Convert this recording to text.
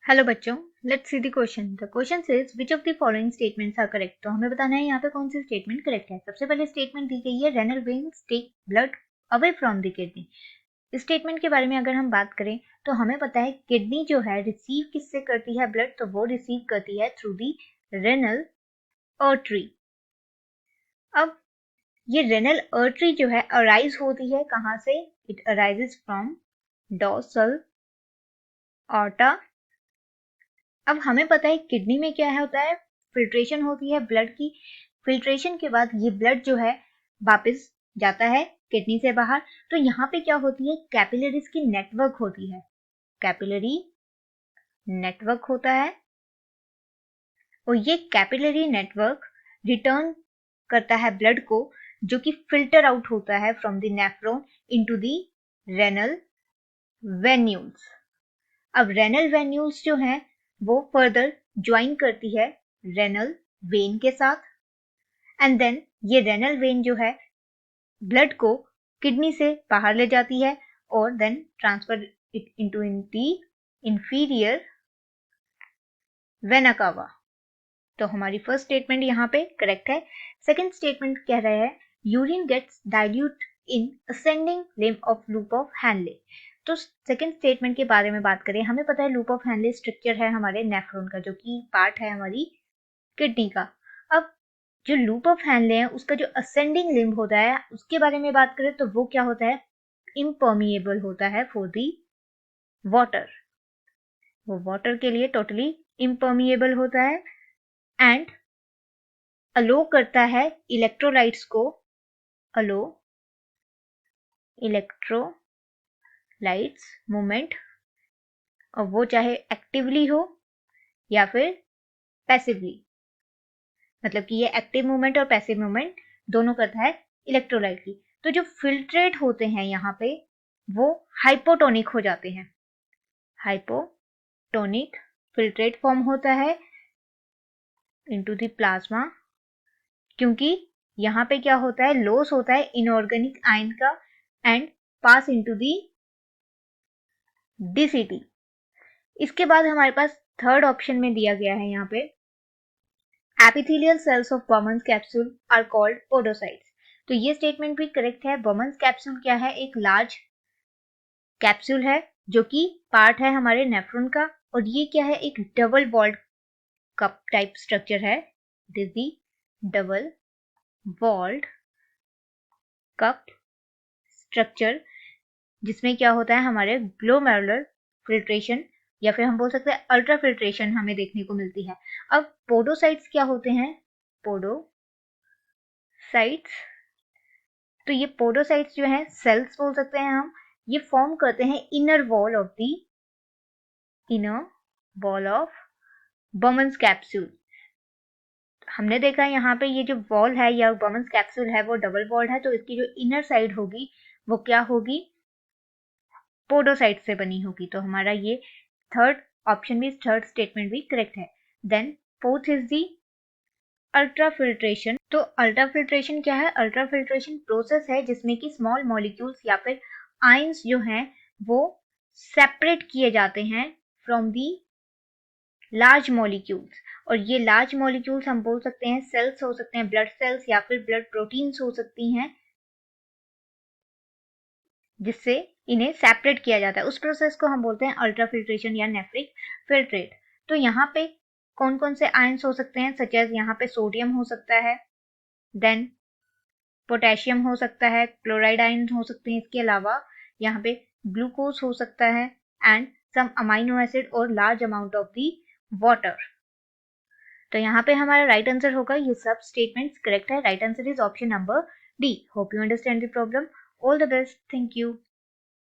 Hello बच्चों, let's see the question. The question says which of the following statements are correct. तो हमें बताना है यहाँ पे कौन सी स्टेटमेंट करेक्ट है। सबसे पहले स्टेटमेंट दी गई है renal veins take blood away from the kidney. इस स्टेटमेंट के बारे में अगर हम बात करें तो हमें पता है किडनी जो है रिसीव किससे करती है ब्लड, तो वो रिसीव करती है थ्रू दी रेनल आर्टरी। अब ये रेनल आर्टरी जो है अराइज होती है कहाँ से? It arises from dorsal aorta. अब हमें पता है किडनी में क्या होता है, फिल्ट्रेशन होती है ब्लड की। फिल्ट्रेशन के बाद ये ब्लड जो है वापस जाता है किडनी से बाहर। तो यहाँ पे क्या होती है, कैपिलरीज की नेटवर्क होती है, कैपिलरी नेटवर्क होता है। और ये कैपिलरी नेटवर्क रिटर्न करता है ब्लड को, जो कि फिल्टर आउट होता है from the nephron into the renal venules. अब रेनल वेन्यूल्स जो हैं वो फर्दर ज्वाइन करती है रेनल वेन के साथ, एंड देन ये रेनल वेन जो है ब्लड को किडनी से बाहर ले जाती है और then transfer it into inferior vena cava. तो हमारी फर्स्ट स्टेटमेंट यहाँ पे करेक्ट है। सेकंड स्टेटमेंट कह रहे हैं urine gets dilute in ascending limb of loop of Henle. तो सेकंड स्टेटमेंट के बारे में बात करें, हमें पता है लूप ऑफ हैनले स्ट्रक्चर है हमारे नेफ्रॉन का, जो कि पार्ट है हमारी किडनी का। अब जो लूप ऑफ हैनले है उसका जो असेंडिंग लिम्ब होता है उसके बारे में बात करें तो वो क्या होता है, इम्पर्मिएबल होता है फॉर दी वाटर। वो वाटर के लिए टोटली इम्पर्मिएबल होता है एंड अलो करता है इलेक्ट्रोलाइट्स को, अलो इलेक्ट्रोलाइट्स मूवमेंट, और वो चाहे एक्टिवली हो या फिर पैसिवली। मतलब कि ये एक्टिव मूवमेंट और पैसिव मूवमेंट दोनों करता है इलेक्ट्रोलाइट की। तो जो फिल्ट्रेट होते हैं यहाँ पे वो हाइपोटोनिक हो जाते हैं, हाइपोटोनिक फिल्ट्रेट फॉर्म होता है इनटू द प्लाज्मा, क्योंकि यहाँ पे क्या होता है, लॉस होता है इनऑर्गेनिक आयन का and pass into the DCT। इसके बाद हमारे पास थर्ड ऑप्शन में दिया गया है यहाँ पे epithelial cells of Bowman's capsule are called podocytes. तो ये स्टेटमेंट भी करेक्ट है। बर्मन्स कैप्सूल क्या है, एक लार्ज कैप्सूल है जो कि पार्ट है हमारे नेफ्रॉन का, और ये क्या है, एक double walled cup type structure है। It is the double walled cup structure, जिसमें क्या होता है हमारे ग्लोमेरुलर फिल्ट्रेशन या फिर हम बोल सकते हैं अल्ट्रा फिल्ट्रेशन हमें देखने को मिलती है। अब पोडोसाइट्स क्या होते हैं, पोडोसाइट्स, तो ये पोडोसाइट्स जो हैं सेल्स बोल सकते हैं हम, ये फॉर्म करते हैं inner wall of Bowman's capsule. हमने देखा यहाँ पे ये जो वॉल है या बर्मन्स कैप्सूल है वो डबल वॉल्ड है, तो इसकी जो इनर साइड होगी वो क्या होगी, पोडोसाइट से बनी होगी। तो हमारा ये थर्ड ऑप्शन भी, थर्ड स्टेटमेंट भी करेक्ट है। Then fourth is the ultra filtration. तो अल्ट्रा फिल्ट्रेशन क्या है, अल्ट्रा फिल्ट्रेशन प्रोसेस है जिसमें कि स्मॉल मॉलिक्यूल्स या फिर आयंस जो हैं वो सेपरेट किए जाते हैं फ्रॉम दी लार्ज मॉलिक्यूल्स। और ये लार्ज मॉलिक्यूल्स हम बोल सकते हैं सेल्स हो सकते हैं, ब्लड सेल्स या फिर ब्लड प्रोटीन्स हो सकती हैं, जिससे इन्हें सेपरेट किया जाता है। उस प्रोसेस को हम बोलते हैं अल्ट्रा फिल्ट्रेशन या नेफ्रिक फिल्ट्रेट। तो यहाँ पे कौन कौन से आयंस हो सकते हैं, सच एज यहाँ पे सोडियम हो सकता है, देन पोटेशियम हो सकता है, क्लोराइड आयन हो सकते हैं, इसके अलावा यहाँ पे ग्लूकोज हो सकता है एंड सम अमाइनो एसिड और large amount of the water. तो यहाँ पे हमारा राइट आंसर होगा, ये सब स्टेटमेंट्स करेक्ट है। Right answer is option number D. Hope you understand the problem. All the best, thank you.